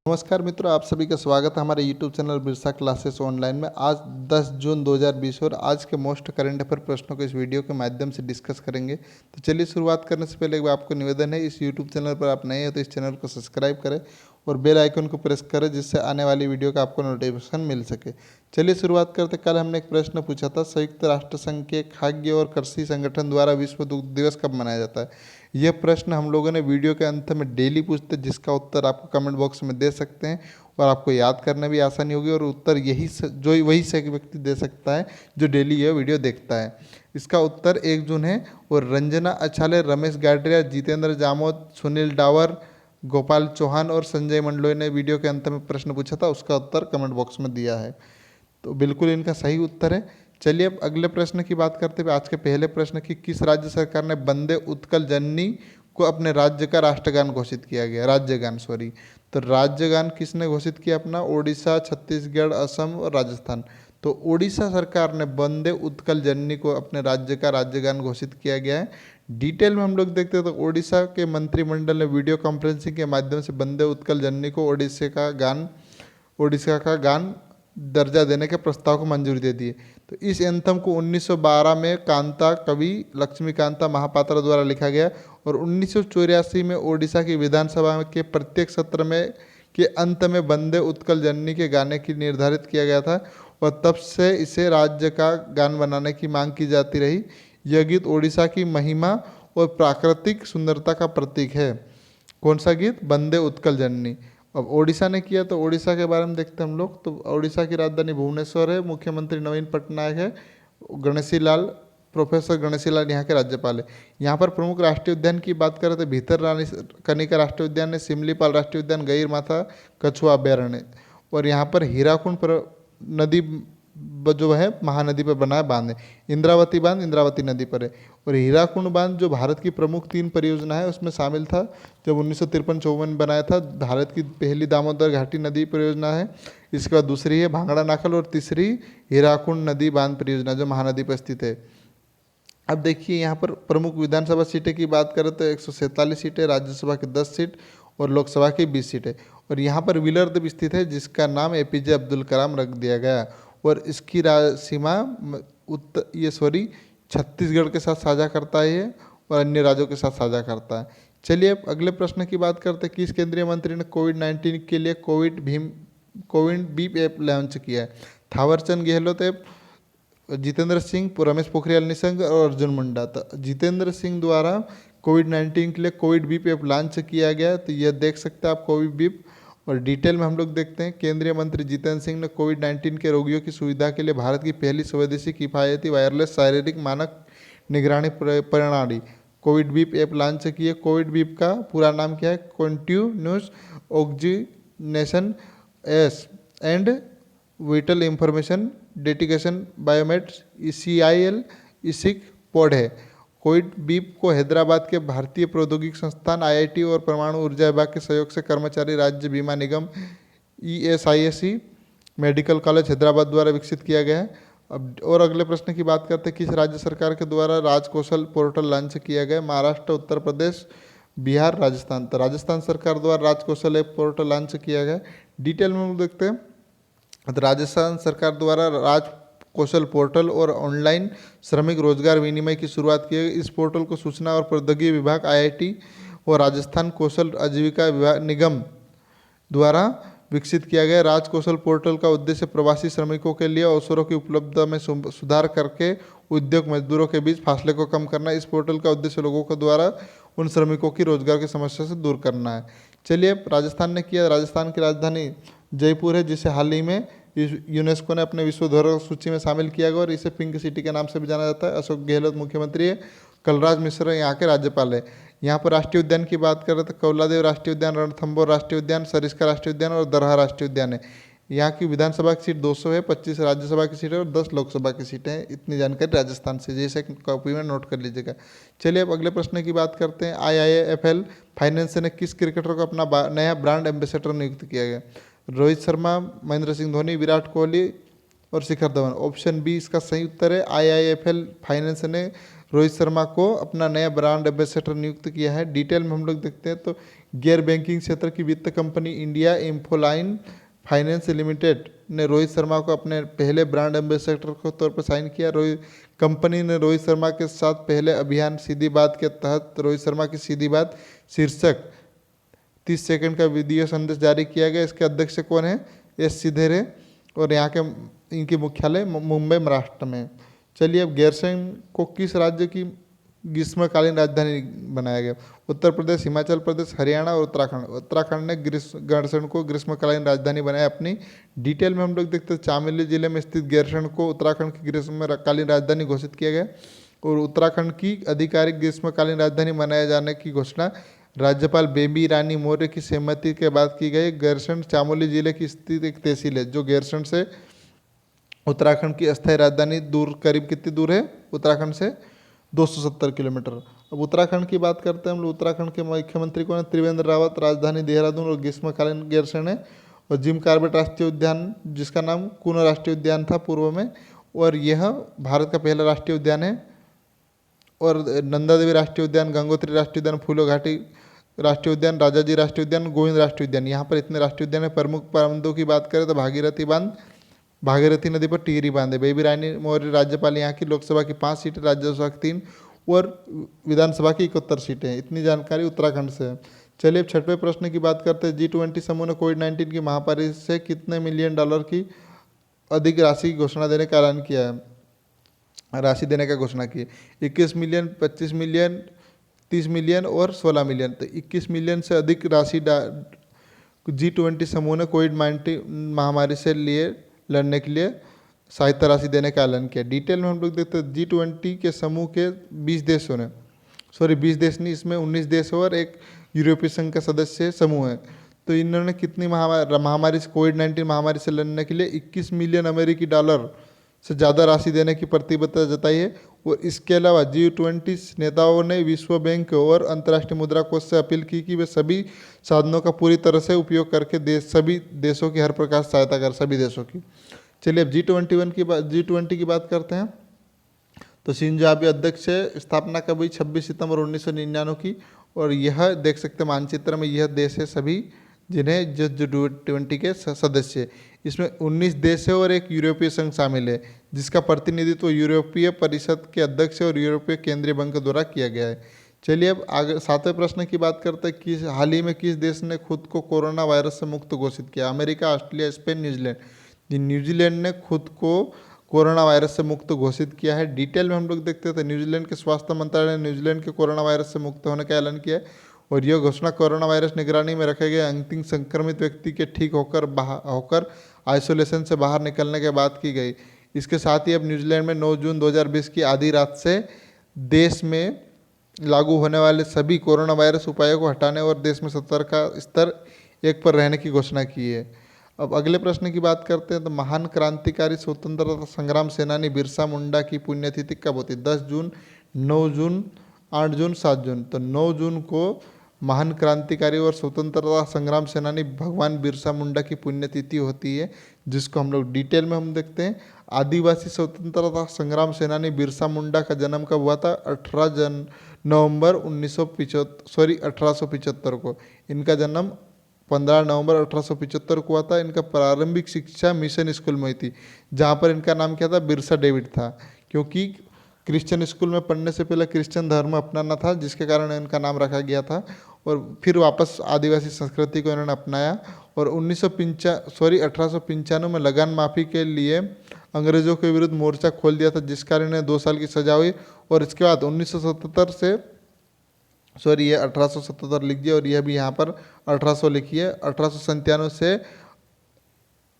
नमस्कार मित्रों, आप सभी का स्वागत है हमारे YouTube channel Birsa classes online में। आज 10 जून 2020 और आज के मोस्ट करंट अफेयर प्रश्नों को इस वीडियो के माध्यम से डिस्कस करेंगे। तो चलिए शुरुआत करने से पहले आपको निवेदन है, इस यूट्यूब चैनल पर आप नए हैं तो इस चैनल को सब्सक्राइब करें और बेल आइकन को प्रेस करें, जिससे आने वाली वीडियो का आपको नोटिफिकेशन मिल सके। चलिए शुरुआत करते। कल हमने एक प्रश्न पूछा था, संयुक्त राष्ट्र संघ के खाद्य और कृषि संगठन द्वारा विश्व दुग्ध दिवस कब मनाया जाता है। यह प्रश्न हम लोगों ने वीडियो के अंत में डेली पूछते, जिसका उत्तर आपको कमेंट बॉक्स में दे सकते हैं और आपको याद करने भी आसानी होगी। और उत्तर वही सही व्यक्ति दे सकता है जो डेली यह वीडियो देखता है। इसका उत्तर 1 जून है। और रंजना अछाले, रमेश गाडरिया, जितेंद्र जामोद, सुनील डावर, गोपाल चौहान और संजय मंडलोई ने वीडियो के अंत में प्रश्न पूछा था, उसका उत्तर कमेंट बॉक्स में दिया है। तो बिल्कुल इनका सही उत्तर है। चलिए अब अगले प्रश्न की बात करते हुए आज के पहले प्रश्न की, किस राज्य सरकार ने वंदे उत्कल जननी को अपने राज्य का राष्ट्रगान घोषित किया गया, राज्यगान सॉरी। तो राज्यगान किसने घोषित किया अपना? ओडिशा, छत्तीसगढ़, असम और राजस्थान। तो ओडिशा सरकार ने वंदे उत्कल जननी को अपने राज्य का राज्यगान घोषित किया गया है। डिटेल में हम लोग देखते हैं तो ओडिशा के मंत्रिमंडल ने वीडियो कॉन्फ्रेंसिंग के माध्यम से वंदे उत्कल जननी को ओडिशा का गान दर्जा देने के प्रस्ताव को मंजूरी दे दी है। तो इस एंथम को 1912 में कांता कवि लक्ष्मीकांता महापात्रा द्वारा लिखा गया और 1984 में ओडिशा की विधानसभा के प्रत्येक सत्र में के अंत में वंदे उत्कल जननी के गाने की निर्धारित किया गया था और तब से इसे राज्य का गान बनाने की मांग की जाती रही। यह गीत ओडिशा की महिमा और प्राकृतिक सुंदरता का प्रतीक है। कौन सा गीत? वंदे उत्कल जननी। अब ओडिशा ने किया तो ओडिशा के बारे में देखते हैं हम लोग। तो ओडिशा की राजधानी भुवनेश्वर है, मुख्यमंत्री नवीन पटनायक है, प्रोफेसर गणेशी लाल यहाँ के राज्यपाल है। यहाँ पर प्रमुख राष्ट्रीय उद्यान की बात करें तो भीतर रानी कनिका राष्ट्रीय उद्यान है, सिमलीपाल राष्ट्रीय उद्यान, गहीर माथा कछुआ अभ्यारण्य और यहाँ पर हीराकुंड नदी जो है महानदी पर बना है बांध है। इंद्रावती बांध इंद्रावती नदी पर है। और हीराकुंड बांध जो भारत की प्रमुख 3 परियोजना है उसमें शामिल था, जब 1953-54 में बनाया था। भारत की पहली दामोदर घाटी नदी परियोजना है, इसके बाद दूसरी है भांगड़ा नाखल और तीसरी हीराकुंड नदी बांध परियोजना जो महानदी पर स्थित है। अब देखिए यहाँ पर प्रमुख विधानसभा सीटें की बात करें तो 147 सीटें, राज्यसभा की 10 सीट और लोकसभा की 20 सीटें। और यहाँ पर व्हीलर द्वीप स्थित है, जिसका नाम एपीजे अब्दुल कलाम रख दिया गया और इसकी सीमा छत्तीसगढ़ के साथ साझा करता है ये और अन्य राज्यों के साथ साझा करता है। चलिए अब अगले प्रश्न की बात करते हैं, किस केंद्रीय मंत्री ने कोविड-19 के लिए कोविड बीप ऐप लॉन्च किया है। थावरचंद गहलोत ऐप, जितेंद्र सिंह, रमेश पोखरियाल निशंक और अर्जुन मुंडा। तो जितेंद्र सिंह द्वारा कोविड-19 के लिए कोविड बीप ऐप लॉन्च किया गया। तो यह देख सकते हैं आप कोविड बीप। और डिटेल में हम लोग देखते हैं, केंद्रीय मंत्री जितेंद्र सिंह ने कोविड-19 के रोगियों की सुविधा के लिए भारत की पहली स्वदेशी किफ़ायती वायरलेस शारीरिक मानक निगरानी प्रणाली कोविड बीप ऐप लॉन्च की है। कोविड बीप का पूरा नाम क्या है? Continuous oxygenation S and vital information detection बायोमेट्स ECIL इसिक पॉड है। कोविड बीप को हैदराबाद के भारतीय प्रौद्योगिकी संस्थान IIT और परमाणु ऊर्जा विभाग के सहयोग से कर्मचारी राज्य बीमा निगम ESIC मेडिकल कॉलेज हैदराबाद द्वारा विकसित किया गया है। अब और अगले प्रश्न की बात करते हैं, किस राज्य सरकार के द्वारा राजकौशल पोर्टल लॉन्च किया गया? महाराष्ट्र, उत्तर प्रदेश, बिहार, राजस्थान। तो राजस्थान सरकार द्वारा राजकौशल ऐप पोर्टल लॉन्च किया गया। डिटेल में हम देखते हैं तो राजस्थान सरकार द्वारा कौशल पोर्टल और ऑनलाइन श्रमिक रोजगार विनिमय की शुरुआत की है। इस पोर्टल को सूचना और प्रौद्योगिकी विभाग IIT और राजस्थान कौशल आजीविका विभाग निगम द्वारा विकसित किया गया। राजकौशल पोर्टल का उद्देश्य प्रवासी श्रमिकों के लिए अवसरों की उपलब्धता में सुधार करके उद्योग मजदूरों के बीच फासले को कम करना। इस पोर्टल का उद्देश्य लोगों के द्वारा उन श्रमिकों की रोजगार की समस्या से दूर करना है। चलिए राजस्थान ने किया। राजस्थान की राजधानी जयपुर है, जिसे हाल ही में यूनेस्को ने अपने विश्व धरोहर सूची में शामिल किया गया और इसे पिंक सिटी के नाम से भी जाना जाता है। अशोक गहलोत मुख्यमंत्री है, कलराज मिश्र यहाँ के राज्यपाल है। यहाँ पर राष्ट्रीय उद्यान की बात करें तो कौलादेव राष्ट्रीय उद्यान, रणथंभौर राष्ट्रीय उद्यान, सरिस्का राष्ट्रीय उद्यान और दरहा राष्ट्रीय उद्यान है। यहाँ की विधानसभा की सीट 200 है, 25 राज्यसभा की सीटें और 10 लोकसभा की सीटें हैं। इतनी जानकारी राजस्थान से, जैसे कॉपी में नोट कर लीजिएगा। चलिए अब अगले प्रश्न की बात करते हैं, IIFL फाइनेंस ने किस क्रिकेटर को अपना नया ब्रांड एम्बेसडर नियुक्त किया गया? रोहित शर्मा, महेंद्र सिंह धोनी, विराट कोहली और शिखर धवन। ऑप्शन बी इसका सही उत्तर है। IIFL फाइनेंस ने रोहित शर्मा को अपना नया ब्रांड एम्बेसडर नियुक्त किया है। डिटेल में हम लोग देखते हैं तो गैर बैंकिंग क्षेत्र की वित्त कंपनी इंडिया इंफोलाइन फाइनेंस लिमिटेड ने रोहित शर्मा को अपने पहले ब्रांड एम्बेसडर के तौर पर साइन किया। रोहित कंपनी ने रोहित शर्मा के साथ पहले अभियान सीधी बात के तहत रोहित शर्मा की सीधी बात शीर्षक 30 सेकंड का वीडियो संदेश जारी किया गया। इसके अध्यक्ष कौन है? एस सीधेरे, और यहाँ के इनकी मुख्यालय मुंबई महाराष्ट्र में। चलिए अब गैरसैंण को किस राज्य की ग्रीष्मकालीन राजधानी बनाया गया? उत्तर प्रदेश, हिमाचल प्रदेश, हरियाणा और उत्तराखंड। उत्तराखंड ने गैरसैंण को ग्रीष्मकालीन राजधानी बनाया अपनी। डिटेल में हम लोग देखते हैं, चामोली जिले में स्थित गैरसैंण को उत्तराखंड की ग्रीष्मकालीन राजधानी घोषित किया गया और उत्तराखंड की आधिकारिक ग्रीष्मकालीन राजधानी बनाए जाने की घोषणा राज्यपाल बेबी रानी मौर्य की सहमति के बाद की गई। गैरसैंण चामोली जिले की स्थित एक तहसील है जो गैरसैंण से उत्तराखंड की अस्थायी राजधानी दूर करीब कितनी दूर है? उत्तराखंड से 270 किलोमीटर। अब उत्तराखंड की बात करते हैं हम लोग। उत्तराखंड के मुख्यमंत्री कौन है? त्रिवेंद्र रावत। राजधानी देहरादून और ग्रीष्मकालीन गैरसैंण है। और जिम कॉर्बेट राष्ट्रीय उद्यान, जिसका नाम कूनो राष्ट्रीय उद्यान था पूर्व में, और यह भारत का पहला राष्ट्रीय उद्यान है। और नंदा देवी राष्ट्रीय उद्यान, गंगोत्री राष्ट्रीय उद्यान, फूलो घाटी राष्ट्रीय उद्यान, राजाजी राष्ट्रीय उद्यान, गोविंद राष्ट्रीय उद्यान, यहाँ पर इतने राष्ट्रीय उद्यान है। प्रमुख बांधों की बात करें तो भागीरथी बांध, भागीरथी नदी पर टिहरी बांध है। बेबी रानी मौर्य राज्यपाल, यहाँ की लोकसभा की 5 सीटें, राज्यसभा की 3 और विधानसभा की 71 सीटें हैं। इतनी जानकारी उत्तराखंड से है। चलिए अब छठवें प्रश्न की बात करते हैं। G20 समूह ने कोविड-19 की महामारी से कितने मिलियन डॉलर की अधिक राशि की घोषणा देने का ऐलान किया है? राशि देने का घोषणा की 21 मिलियन, 25 मिलियन, 30 मिलियन और 16 मिलियन। तो 21 मिलियन से अधिक राशि G20 समूह ने कोविड-19 महामारी से लड़ने के लिए सहायता राशि देने का ऐलान किया। डिटेल में हम लोग देखते हैं। G20 के समूह के 20 देशों ने, 20 देश नहीं, इसमें 19 देश और एक यूरोपीय संघ का सदस्य समूह है। तो इन्होंने कितनी महामारी से, कोविड-19 महामारी से लड़ने के लिए 21 मिलियन अमेरिकी डॉलर से ज़्यादा राशि देने की प्रतिबद्धता जताई है। और इसके अलावा G20 नेताओं ने विश्व बैंक और अंतर्राष्ट्रीय मुद्रा कोष से अपील की कि वे सभी साधनों का पूरी तरह से उपयोग करके सभी देशों की हर प्रकार से सहायता कर, सभी देशों की। चलिए अब G20 की बात करते हैं। तो शिंजो आबे अध्यक्ष है। स्थापना कब हुई? 26 सितंबर 1999 की। और यह देख सकते हैं मानचित्र में, यह देश है सभी जिन्हें G20 के सदस्य। इसमें 19 देश है और एक यूरोपीय संघ शामिल है, जिसका प्रतिनिधित्व यूरोपीय परिषद के अध्यक्ष और यूरोपीय केंद्रीय बैंक द्वारा किया गया है। चलिए अब आगे 7वें प्रश्न की बात करते हैं। हाल ही में किस देश ने खुद को कोरोना वायरस से मुक्त घोषित किया? America, Australia, Spain, New Zealand. New Zealand ने खुद को कोरोना वायरस से मुक्त घोषित किया है। डिटेल में हम लोग देखते थे। न्यूजीलैंड के स्वास्थ्य मंत्रालय ने न्यूजीलैंड के कोरोना वायरस से मुक्त होने का ऐलान किया है। और यह घोषणा कोरोना वायरस निगरानी में रखे गए अंतिम संक्रमित व्यक्ति के ठीक होकर आइसोलेशन से बाहर निकलने के बाद की गई। इसके साथ ही अब न्यूजीलैंड में 9 जून 2020 की आधी रात से देश में लागू होने वाले सभी कोरोना वायरस उपायों को हटाने और देश में सतर्कता स्तर 1 पर रहने की घोषणा की है। अब अगले प्रश्न की बात करते हैं। तो महान क्रांतिकारी स्वतंत्रता संग्राम सेनानी बिरसा मुंडा की पुण्यतिथि कब होती है? 10 जून, 9 जून, 8 जून, 7 जून। तो 9 जून को महान क्रांतिकारी और स्वतंत्रता संग्राम सेनानी भगवान बिरसा मुंडा की पुण्यतिथि होती है, जिसको हम लोग डिटेल में हम देखते हैं। आदिवासी स्वतंत्रता संग्राम सेनानी बिरसा मुंडा का जन्म कब हुआ था? 18 नवंबर 1875 को। इनका जन्म 15 नवंबर 1875 को हुआ था। इनका प्रारंभिक शिक्षा मिशन स्कूल में हुई थी, जहाँ पर इनका नाम क्या था? बिरसा डेविड था, क्योंकि क्रिश्चियन स्कूल में पढ़ने से पहले क्रिश्चियन धर्म अपनाना था, जिसके कारण इनका नाम रखा गया था। और फिर वापस आदिवासी संस्कृति को इन्होंने अपनाया। और 1895 में लगान माफ़ी के लिए अंग्रेज़ों के विरुद्ध मोर्चा खोल दिया था, जिस कारण इन्हें 2 साल की सजा हुई। और इसके बाद 1877 से, ये 1877 लिख दिया और यह भी यहाँ पर 1800 लिखी है। 1897 से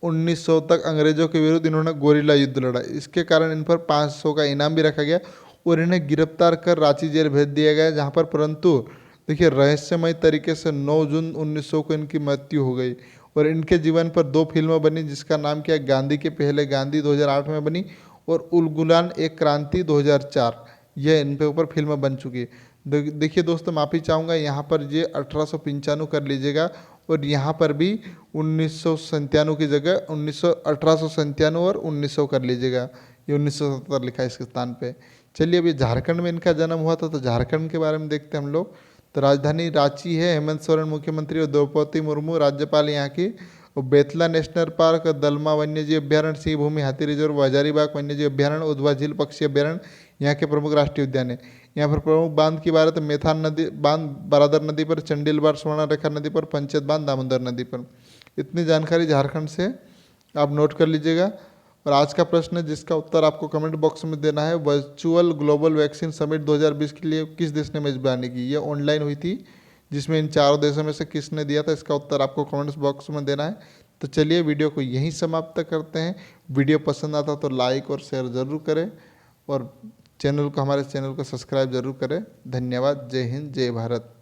1900 तक अंग्रेजों के विरुद्ध इन्होंने गोरिल्ला युद्ध लड़ा। इसके कारण इन पर 500 का इनाम भी रखा गया और इन्हें गिरफ्तार कर रांची जेल भेज दिया गया, जहाँ पर परंतु देखिए रहस्यमय तरीके से 9 जून 1900 को इनकी मृत्यु हो गई। और इनके जीवन पर 2 फिल्में बनी, जिसका नाम क्या? गांधी के पहले गांधी 2008 में बनी और उल गुलान एक क्रांति 2004, यह इन पे ऊपर फिल्में बन चुकी। देखिए दोस्तों, माफ़ी चाहूँगा, यहाँ पर ये 1895 कर लीजिएगा और यहाँ पर भी 1997 की जगह 1897 और 1900 कर लीजिएगा। ये 1977 लिखा है इसके स्थान पे। चलिए अभी झारखंड में इनका जन्म हुआ था, तो झारखंड के बारे में देखते हैं हम लोग। तो राजधानी रांची है, हेमंत सोरेन मुख्यमंत्री और द्रौपदी मुर्मू राज्यपाल यहाँ की। और बेतला नेशनल पार्क, दलमा वन्यजीव अभ्यारण्य, सिंह भूमि हाथी रिजर्व, हजारीबाग वन्यजीव अभ्यारण्य, उधवा झील पक्षी अभ्यारण्य यहाँ के प्रमुख राष्ट्रीय उद्यान है। यहाँ पर प्रमुख बांध की बात है तो मेथान नदी बांध बरादर नदी पर, चंडील बांध स्वर्णरेखा नदी पर, पंचायत बांध दामोदर नदी पर। इतनी जानकारी झारखंड से आप नोट कर लीजिएगा। और आज का प्रश्न जिसका उत्तर आपको कमेंट बॉक्स में देना है, वर्चुअल ग्लोबल वैक्सीन समिट 2020 के लिए किस देश ने मेजबानी की। ये ऑनलाइन हुई थी, जिसमें इन चारों देशों में से किसने दिया था, इसका उत्तर आपको कमेंट्स बॉक्स में देना है। तो चलिए वीडियो को यहीं समाप्त करते हैं। वीडियो पसंद आता तो लाइक और शेयर ज़रूर करें और हमारे चैनल को सब्सक्राइब जरूर करें। धन्यवाद। जय हिंद, जय भारत।